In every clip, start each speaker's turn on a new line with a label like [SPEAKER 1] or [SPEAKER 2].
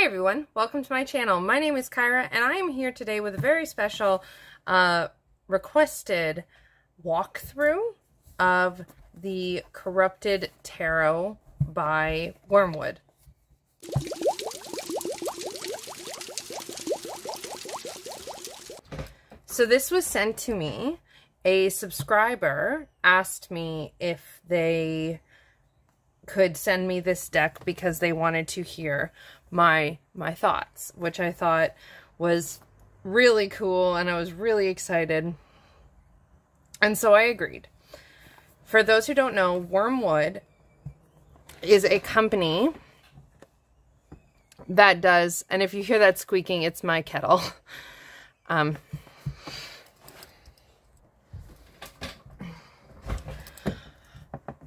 [SPEAKER 1] Hi everyone, welcome to my channel. My name is Kyra and I am here today with a very special requested walkthrough of the Corrupted Tarot by Wormwood. So this was sent to me. A subscriber asked me if they could send me this deck because they wanted to hear my thoughts, which I thought was really cool and I was really excited. And so I agreed. For those who don't know, Wormwood is a company that does, and if you hear that squeaking, it's my kettle.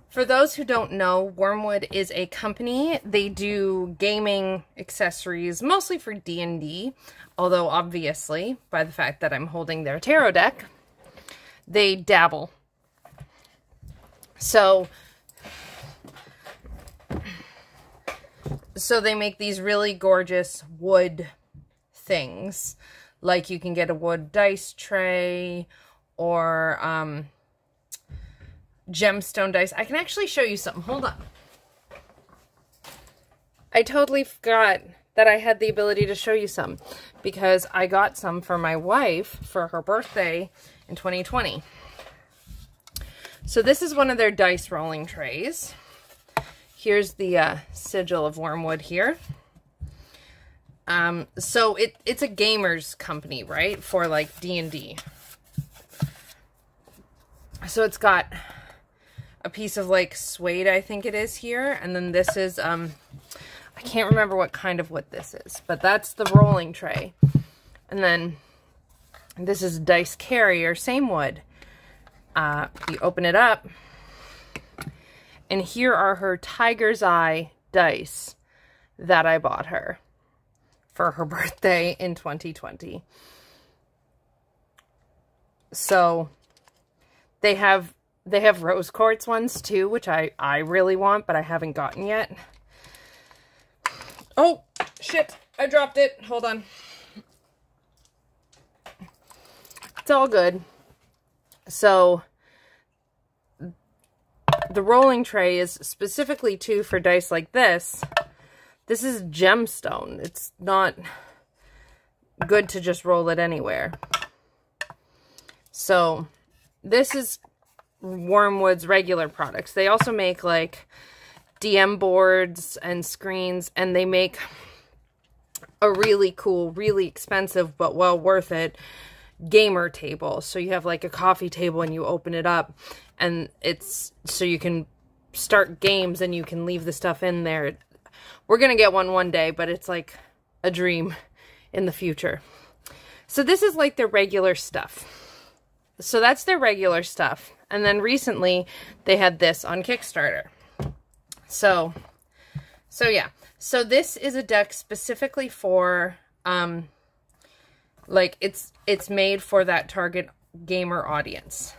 [SPEAKER 1] For those who don't know, Wormwood is a company. They do gaming accessories, mostly for D&D, although obviously, by the fact that I'm holding their tarot deck, they dabble. So they make these really gorgeous wood things. Like you can get a wood dice tray or gemstone dice. I can actually show you something. Hold on. I totally forgot that I had the ability to show you some because I got some for my wife for her birthday in 2020. So this is one of their dice rolling trays. Here's the sigil of Wormwood here. So it's a gamer's company, right? For like D&D. So it's got a piece of like suede, I think it is here. And then this is, I can't remember what kind of wood this is, but that's the rolling tray. And then this is dice carrier, same wood. You open it up and here are her tiger's eye dice that I bought her for her birthday in 2020. So they have rose quartz ones too, which I really want, but I haven't gotten yet. Oh, shit. I dropped it. Hold on. It's all good. So the rolling tray is specifically too for dice like this. This is gemstone. It's not good to just roll it anywhere. So this is Wormwood's regular products. They also make like DM boards and screens, and they make a really cool, really expensive, but well worth it gamer table. So you have like a coffee table and you open it up and it's so you can start games and you can leave the stuff in there. We're gonna get one day, but it's like a dream in the future. So this is like their regular stuff. So that's their regular stuff. And then recently they had this on Kickstarter. So yeah. So this is a deck specifically for, like it's made for that target gamer audience.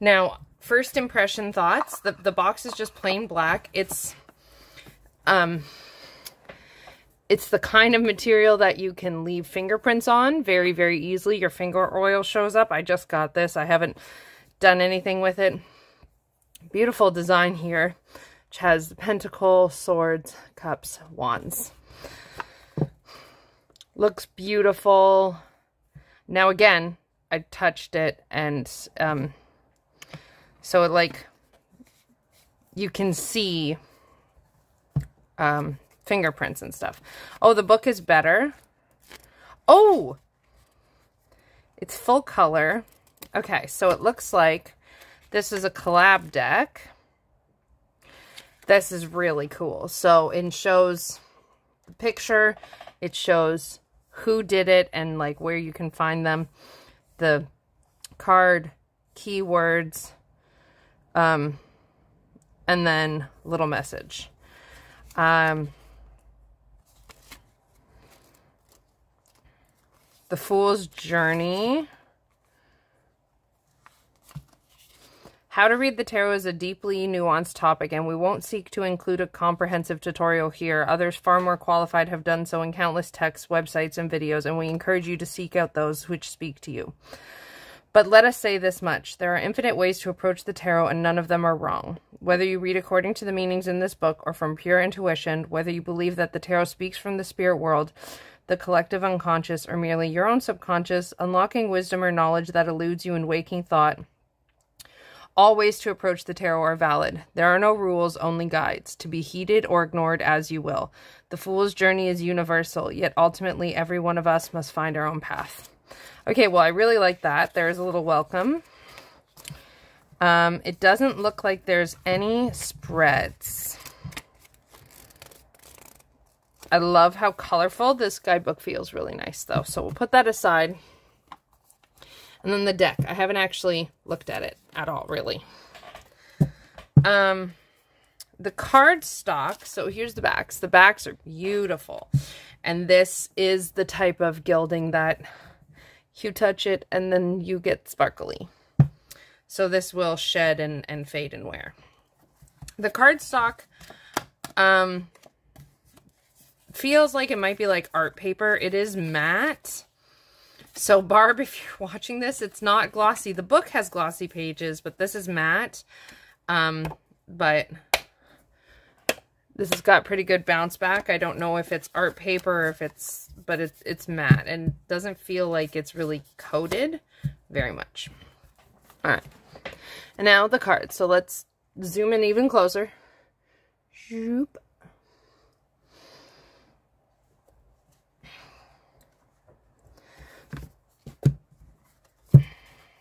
[SPEAKER 1] Now, first impression thoughts, the box is just plain black. It's the kind of material that you can leave fingerprints on very, very easily. Your finger oil shows up. I just got this. I haven't done anything with it. Beautiful design here, which has the pentacle, swords, cups, wands. Looks beautiful. Now again, I touched it and so it like you can see fingerprints and stuff. Oh, the book is better. Oh, it's full color. Okay, so it looks like this is a collab deck. This is really cool. So it shows the picture, it shows who did it and like where you can find them, the card, keywords, and then little message. The Fool's Journey. How to read the tarot is a deeply nuanced topic, and we won't seek to include a comprehensive tutorial here. Others far more qualified have done so in countless texts, websites, and videos, and we encourage you to seek out those which speak to you. But let us say this much. There are infinite ways to approach the tarot, and none of them are wrong. Whether you read according to the meanings in this book or from pure intuition, whether you believe that the tarot speaks from the spirit world, the collective unconscious, or merely your own subconscious, unlocking wisdom or knowledge that eludes you in waking thought, all ways to approach the tarot are valid. There are no rules, only guides, to be heeded or ignored as you will. The fool's journey is universal, yet ultimately every one of us must find our own path. Okay, well, I really like that. There's a little welcome. It doesn't look like there's any spreads. I love how colorful this guidebook feels. Really nice, though. So we'll put that aside. And then the deck. I haven't actually looked at it at all, really. The card stock. So here's the backs. The backs are beautiful. And this is the type of gilding that you touch it and then you get sparkly. So this will shed and fade and wear. The cardstock feels like it might be like art paper. It is matte. So Barb, if you're watching this, it's not glossy. The book has glossy pages, but this is matte. But this has got pretty good bounce back. I don't know if it's art paper or if it's, but it's matte and doesn't feel like it's really coated very much. All right. And now the cards. So let's zoom in even closer. Shoop.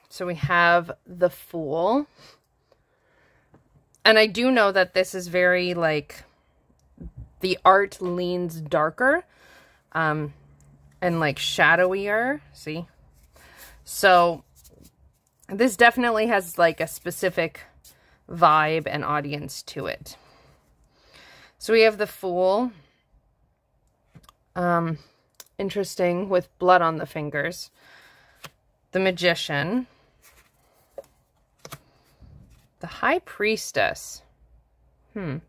[SPEAKER 1] So we have the Fool. And I do know that this is very, like, the art leans darker and, like, shadowier. See? So this definitely has, like, a specific vibe and audience to it. So we have the Fool. Interesting, with blood on the fingers. The Magician. The High Priestess. The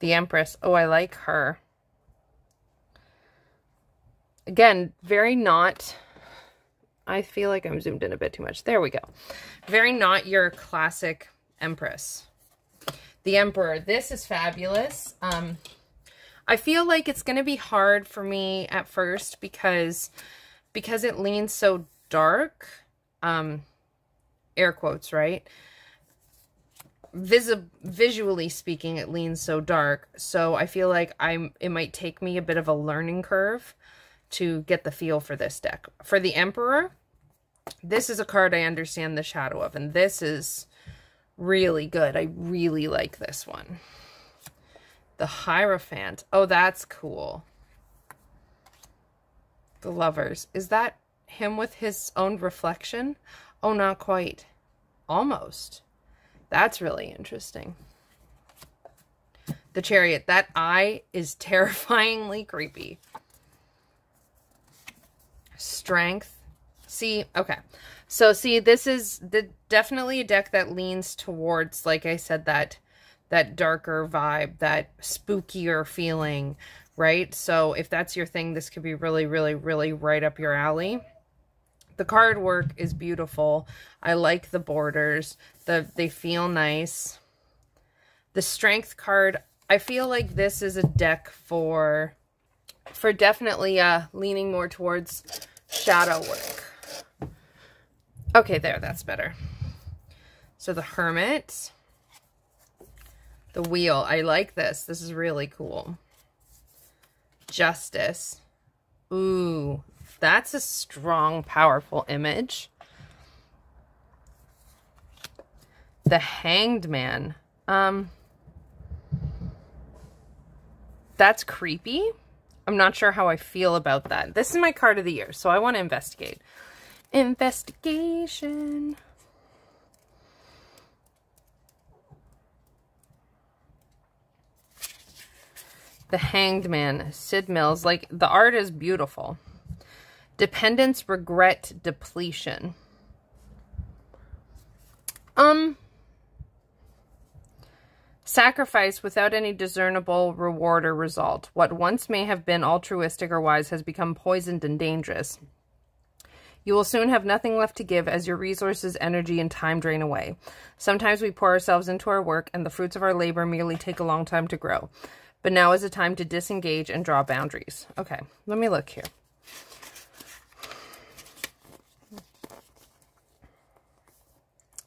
[SPEAKER 1] Empress. Oh, I like her. Again, very not... I feel like I'm zoomed in a bit too much. There we go. Very not your classic Empress. The Emperor. This is fabulous. I feel like it's going to be hard for me at first because it leans so dark. Air quotes, right? Visually speaking, it leans so dark. So I feel like it might take me a bit of a learning curve to get the feel for this deck. For the Emperor, this is a card I understand the shadow of, and this is really good. I really like this one. The Hierophant. Oh, that's cool. The Lovers. Is that him with his own reflection? Oh, not quite. Almost. That's really interesting. The Chariot. That eye is terrifyingly creepy. Strength. See, okay. So see, this is definitely a deck that leans towards, like I said, that darker vibe, that spookier feeling, right? So if that's your thing, this could be really, really, really right up your alley. The card work is beautiful. I like the borders. They feel nice. The Strength card, I feel like this is a deck for definitely leaning more towards shadow work. Okay, there, that's better. So the Hermit. The Wheel. I like this. This is really cool. Justice. Ooh, that's a strong, powerful image. The Hanged Man. That's creepy. I'm not sure how I feel about that. This is my card of the year, so I want to investigate. Investigation. The Hanged Man, Sid Mills. Like, the art is beautiful. Dependence, Regret, Depletion. Sacrifice without any discernible reward or result. What once may have been altruistic or wise has become poisoned and dangerous. You will soon have nothing left to give as your resources, energy, and time drain away. Sometimes we pour ourselves into our work, and the fruits of our labor merely take a long time to grow. But now is a time to disengage and draw boundaries. Okay, let me look here.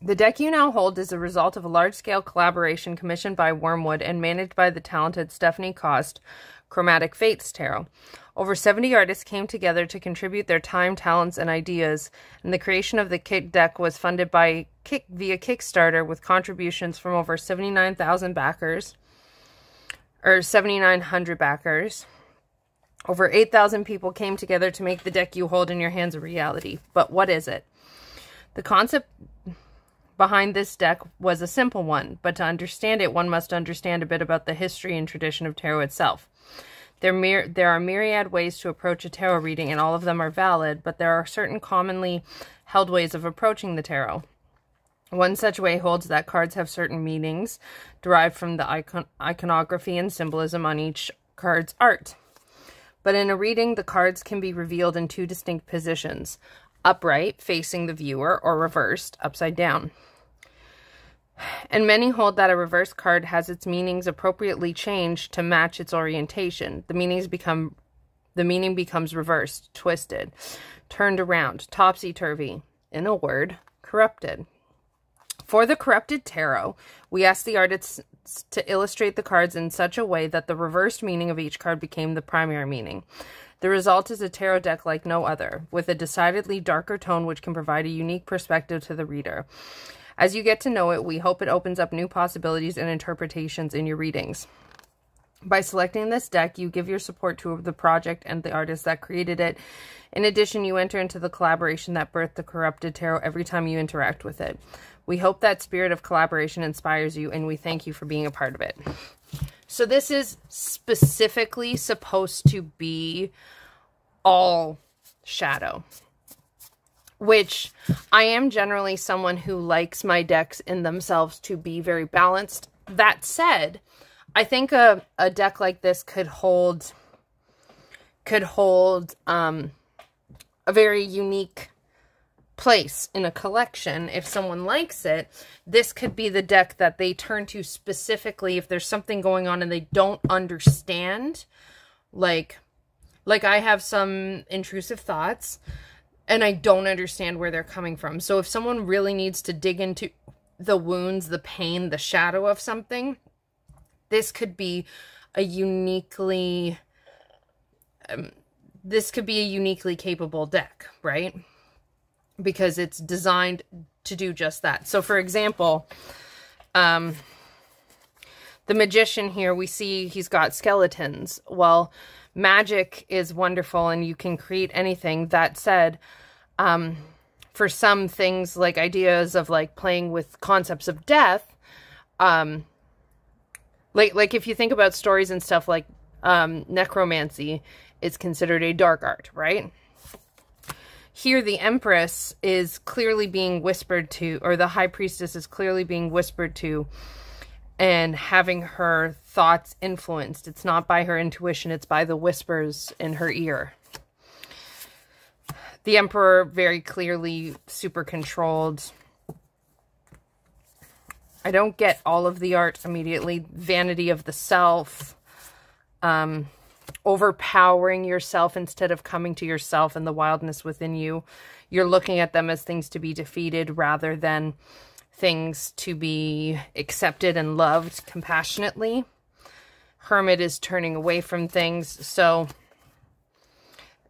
[SPEAKER 1] The deck you now hold is a result of a large-scale collaboration commissioned by Wormwood and managed by the talented Stephanie Cost, Chromatic Fates Tarot. Over 70 artists came together to contribute their time, talents, and ideas, and the creation of the kit deck was funded via Kickstarter with contributions from over 79,000 backers, or 7,900 backers. Over 8,000 people came together to make the deck you hold in your hands a reality. But what is it? The concept behind this deck was a simple one, but to understand it, one must understand a bit about the history and tradition of tarot itself. There are myriad ways to approach a tarot reading, and all of them are valid, but there are certain commonly held ways of approaching the tarot. One such way holds that cards have certain meanings derived from the iconography and symbolism on each card's art. But in a reading, the cards can be revealed in two distinct positions: upright, facing the viewer, or reversed, upside down. And many hold that a reverse card has its meanings appropriately changed to match its orientation. The meaning becomes reversed, twisted, turned around, topsy-turvy. In a word, corrupted. For the corrupted tarot, we asked the artists to illustrate the cards in such a way that the reversed meaning of each card became the primary meaning. The result is a tarot deck like no other, with a decidedly darker tone which can provide a unique perspective to the reader. As you get to know it, we hope it opens up new possibilities and interpretations in your readings. By selecting this deck, you give your support to the project and the artist that created it. In addition, you enter into the collaboration that birthed the corrupted tarot every time you interact with it. We hope that spirit of collaboration inspires you, and we thank you for being a part of it. So this is specifically supposed to be all shadow, which I am generally someone who likes my decks in themselves to be very balanced. That said, I think a deck like this could hold a very unique place in a collection. If someone likes it, this could be the deck that they turn to specifically if there's something going on and they don't understand. Like I have some intrusive thoughts and I don't understand where they're coming from. So if someone really needs to dig into the wounds, the pain, the shadow of something, this could be a uniquely capable deck, right? Because it's designed to do just that. So for example, the magician here, we see he's got skeletons. Well, magic is wonderful and you can create anything. That said, for some things, like ideas of like playing with concepts of death, like if you think about stories and stuff, like necromancy is considered a dark art, right? Here the Empress is clearly being whispered to, or the High Priestess is clearly being whispered to and having her thoughts influenced. It's not by her intuition, it's by the whispers in her ear. The Emperor, very clearly super controlled. I don't get all of the art immediately. Vanity of the self. Overpowering yourself instead of coming to yourself and the wildness within you. You're looking at them as things to be defeated rather than things to be accepted and loved compassionately. Hermit is turning away from things. So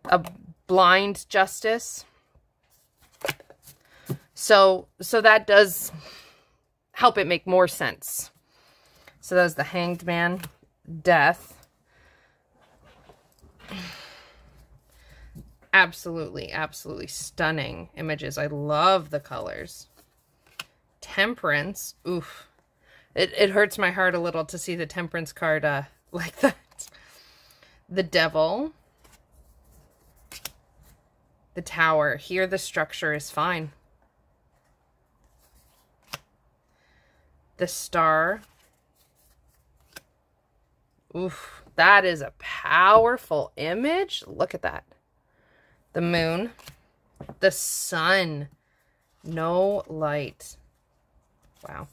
[SPEAKER 1] a blind justice. So that does help it make more sense. So that was the Hanged Man, Death. Absolutely, absolutely stunning images. I love the colors. Temperance. Oof. It hurts my heart a little to see the Temperance card like that. The Devil. The Tower. Here the structure is fine. The Star. Oof, that is a powerful image. Look at that. The Moon. The Sun. No light. Wow.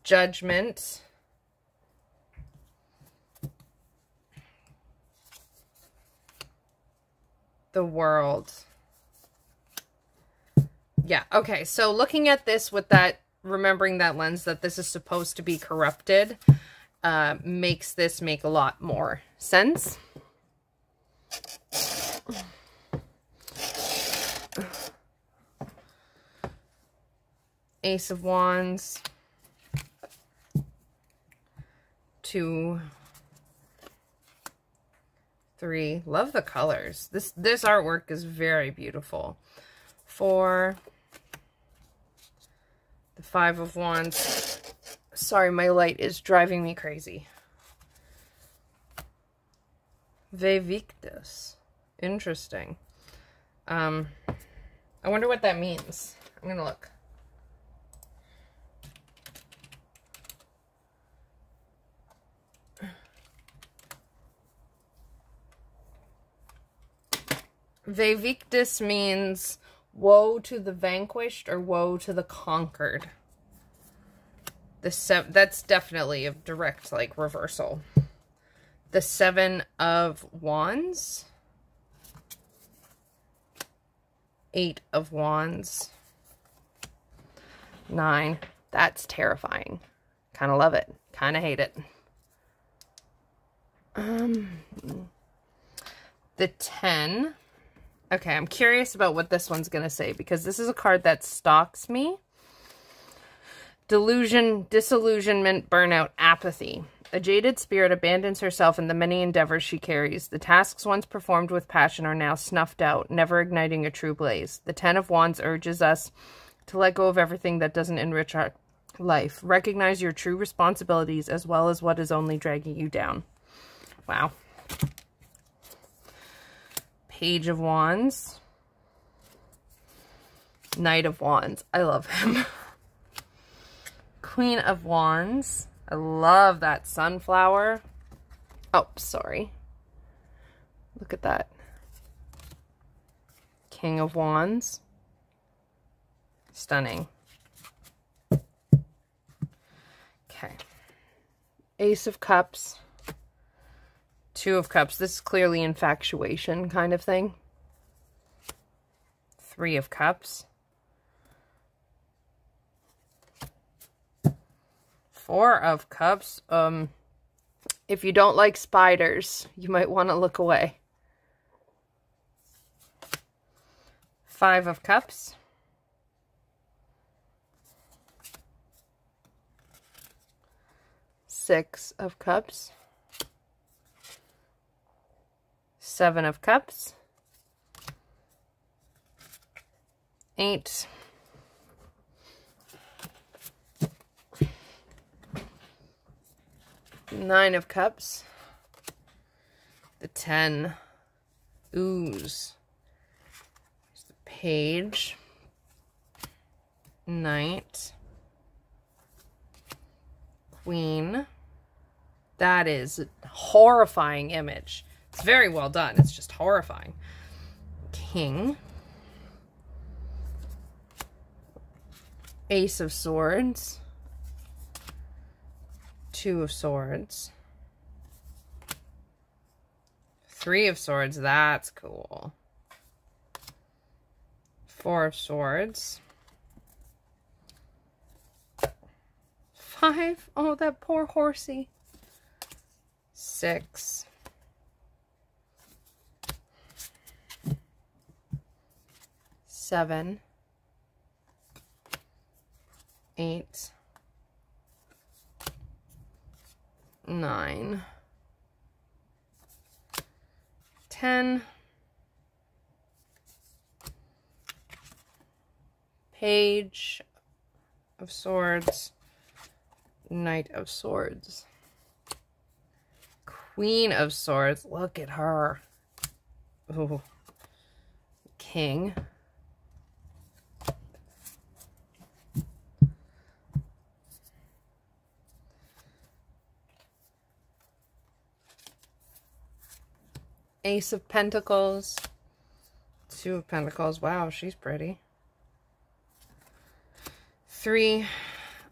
[SPEAKER 1] Judgment. The World. Yeah, okay, so looking at this with that, remembering that lens that this is supposed to be corrupted, makes this make a lot more sense. Ace of Wands. 2, 3. Love the colors. This artwork is very beautiful. 4. The 5 of Wands. Sorry, my light is driving me crazy. Vevictus. Interesting. I wonder what that means. I'm gonna look. Vevictus means woe to the vanquished or woe to the conquered. That's definitely a direct, like, reversal. The 7 of Wands. 8 of Wands. 9. That's terrifying. Kind of love it. Kind of hate it. The 10. Okay, I'm curious about what this one's going to say, because this is a card that stalks me. Delusion, disillusionment, burnout, apathy. A jaded spirit abandons herself in the many endeavors she carries. The tasks once performed with passion are now snuffed out, never igniting a true blaze. The 10 of Wands urges us to let go of everything that doesn't enrich our life. Recognize your true responsibilities as well as what is only dragging you down. Wow. Page of Wands. Knight of Wands. I love him. Queen of Wands. I love that sunflower. Oh, sorry. Look at that. King of Wands. Stunning. Okay. Ace of Cups. 2 of Cups. This is clearly infatuation kind of thing. 3 of Cups. 4 of Cups. If you don't like spiders, you might want to look away. 5 of Cups. 6 of Cups. 7 of Cups. 8. 9 of Cups. The 10. Ooze. There's the Page. Knight. Queen. That is a horrifying image. It's very well done. It's just horrifying. King. Ace of Swords. 2 of Swords. 3 of Swords. That's cool. 4 of Swords. 5. Oh, that poor horsey. 6. 7. 8. 9. 10. Page of Swords. Knight of Swords. Queen of Swords. Look at her. Ooh. King. Ace of Pentacles. Two of Pentacles. Wow, she's pretty. Three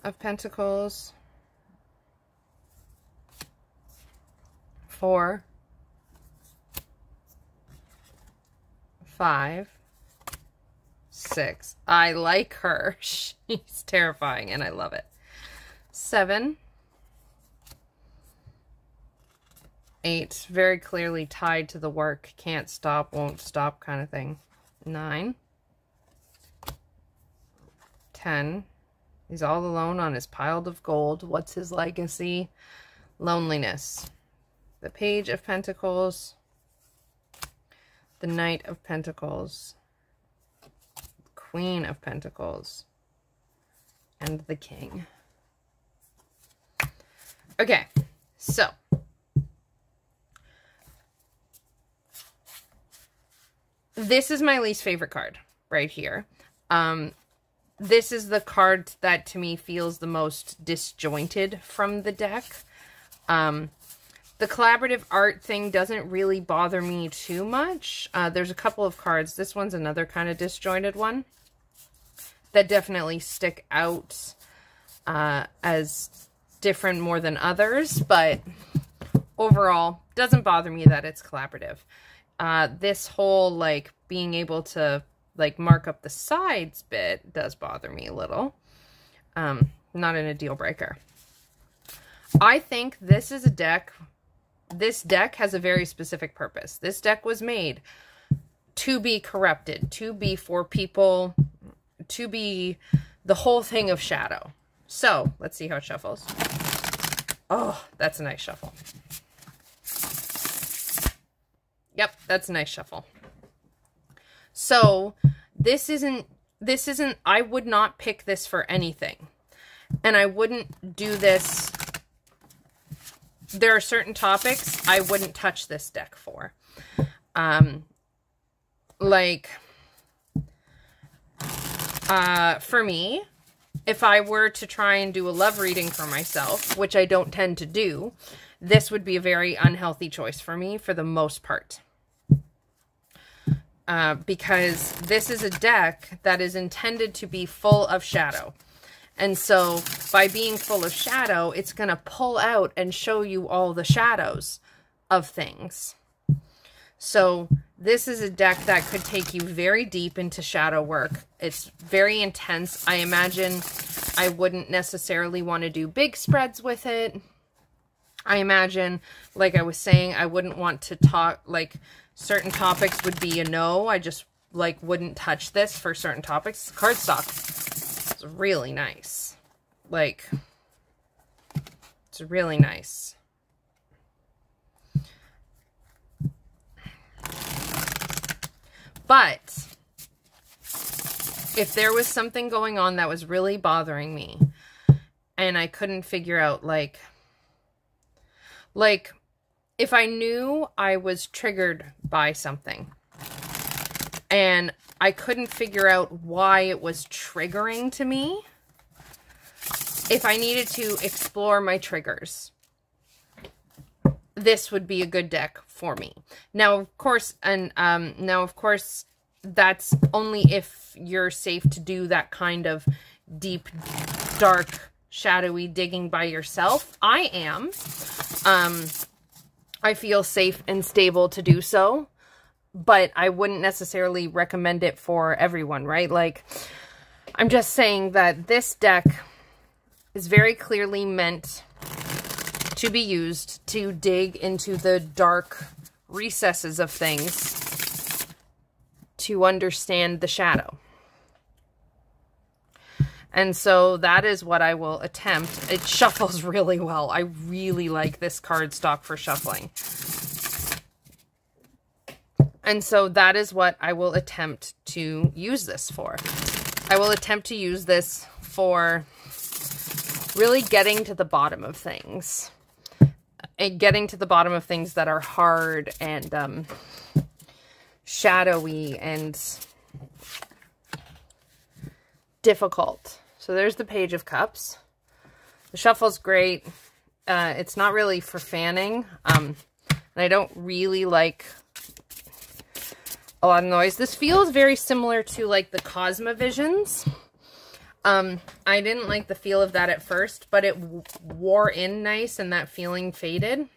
[SPEAKER 1] of Pentacles. 4. 5. 6. I like her. She's terrifying and I love it. 7. 8. Very clearly tied to the work. Can't stop, won't stop kind of thing. 9. 10. He's all alone on his pile of gold. What's his legacy? Loneliness. The Page of Pentacles. The Knight of Pentacles. Queen of Pentacles. And the King. Okay, so this is my least favorite card right here. This is the card that to me feels the most disjointed from the deck. The collaborative art thing doesn't really bother me too much. There's a couple of cards. This one's another kind of disjointed one that definitely stick out as different more than others, but overall doesn't bother me that it's collaborative. This whole like being able to like mark up the sides bit does bother me a little. Not in a deal breaker. I think this is a deck. This deck has a very specific purpose. This deck was made to be corrupted, to be for people, to be the whole thing of shadow. So let's see how it shuffles. Oh, that's a nice shuffle. Yep, that's a nice shuffle. So this isn't, I would not pick this for anything. And I wouldn't do this. There are certain topics I wouldn't touch this deck for. For me, if I were to try and do a love reading for myself, which I don't tend to do, this would be a very unhealthy choice for me for the most part. Because this is a deck that is intended to be full of shadow. And so by being full of shadow, it's going to pull out and show you all the shadows of things. So this is a deck that could take you very deep into shadow work. It's very intense. I imagine I wouldn't necessarily want to do big spreads with it. I imagine, like I was saying, I wouldn't want to talk, like certain topics would be a no. I just like wouldn't touch this for certain topics. Cardstock. It's really nice. Like, it's really nice. But if there was something going on that was really bothering me and I couldn't figure out like if I knew I was triggered by something and I couldn't figure out why it was triggering to me, if I needed to explore my triggers, this would be a good deck for me. Now, of course, that's only if you're safe to do that kind of deep, dark, shadowy digging by yourself. I am. I feel safe and stable to do so, but I wouldn't necessarily recommend it for everyone, right? Like, I'm just saying that this deck is very clearly meant to be used to dig into the dark recesses of things to understand the shadow. And so that is what I will attempt. It shuffles really well. I really like this cardstock for shuffling. And so that is what I will attempt to use this for. I will attempt to use this for really getting to the bottom of things. Getting to the bottom of things that are hard and shadowy and difficult. So there's the Page of Cups. The shuffle's great. It's not really for fanning. And I don't really like a lot of noise. This feels very similar to like the Cosmovisions. I didn't like the feel of that at first, but it wore in nice and that feeling faded.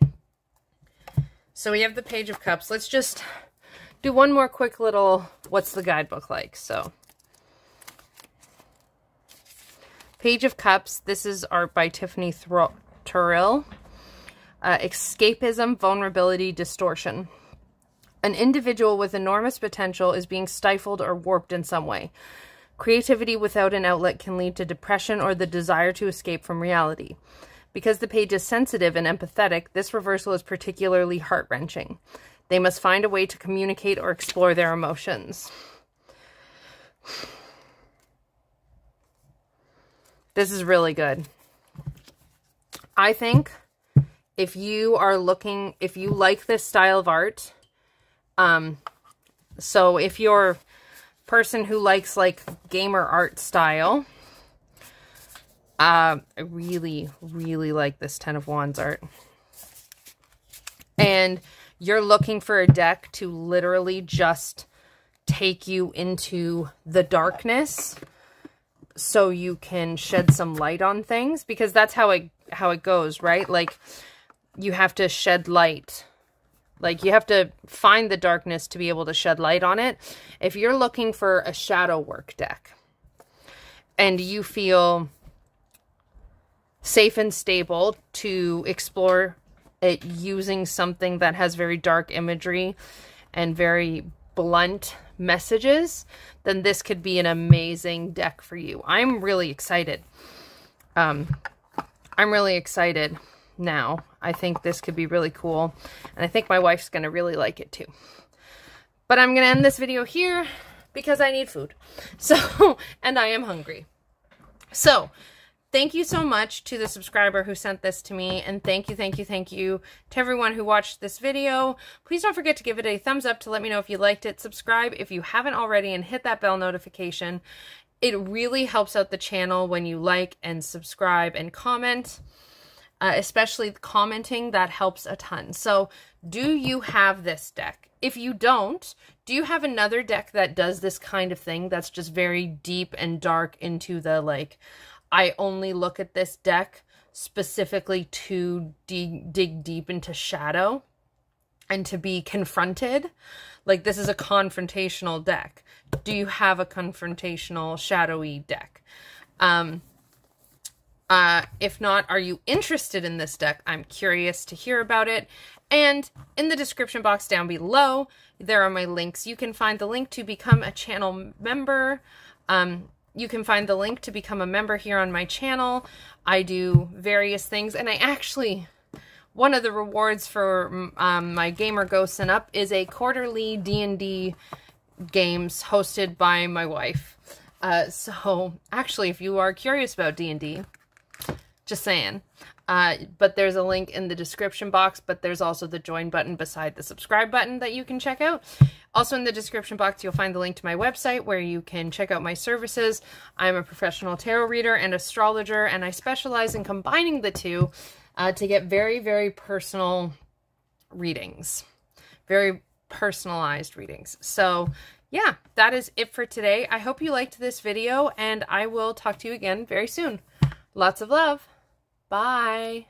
[SPEAKER 1] So we have the Page of Cups. Let's just do one more quick little, what's the guidebook like? So, Page of Cups. This is art by Tiffany Turrell. Escapism, vulnerability, distortion. An individual with enormous potential is being stifled or warped in some way. Creativity without an outlet can lead to depression or the desire to escape from reality. Because the page is sensitive and empathetic, this reversal is particularly heart-wrenching. They must find a way to communicate or explore their emotions. This is really good. I think if you are looking, if you like this style of art, so if you're a person who likes like gamer art style, I really, really like this Ten of Wands art. And you're looking for a deck to literally just take you into the darkness so you can shed some light on things, because that's how it goes, right? Like, you have to shed light. Like, you have to find the darkness to be able to shed light on it. If you're looking for a shadow work deck and you feel safe and stable to explore it using something that has very dark imagery and very blunt messages, then this could be an amazing deck for you. I'm really excited. I'm really excited now. I think this could be really cool, and I think my wife's gonna really like it too. But I'm gonna end this video here because I need food. So, and I am hungry. So, thank you so much to the subscriber who sent this to me, and thank you to everyone who watched this video. Please don't forget to give it a thumbs up to let me know if you liked it. Subscribe if you haven't already, and hit that bell notification. It really helps out the channel when you like and subscribe and comment. Especially commenting, that helps a ton. So, do you have this deck? If you don't, do you have another deck that does this kind of thing that's just very deep and dark into the, like, I only look at this deck specifically to dig deep into shadow and to be confronted? Like, this is a confrontational deck. Do you have a confrontational, shadowy deck? If not, are you interested in this deck? I'm curious to hear about it. And in the description box down below, there are my links. You can find the link to become a channel member. You can find the link to become a member here on my channel. I do various things, and I actually, one of the rewards for my Gamer Ghosts and Up is a quarterly D&D games hosted by my wife. So actually, if you are curious about D&D, just saying. But there's a link in the description box, but there's also the join button beside the subscribe button that you can check out. Also in the description box, you'll find the link to my website where you can check out my services. I'm a professional tarot reader and astrologer, and I specialize in combining the two to get very, very personal readings. Very personalized readings. So yeah, that is it for today. I hope you liked this video, and I will talk to you again very soon. Lots of love. Bye.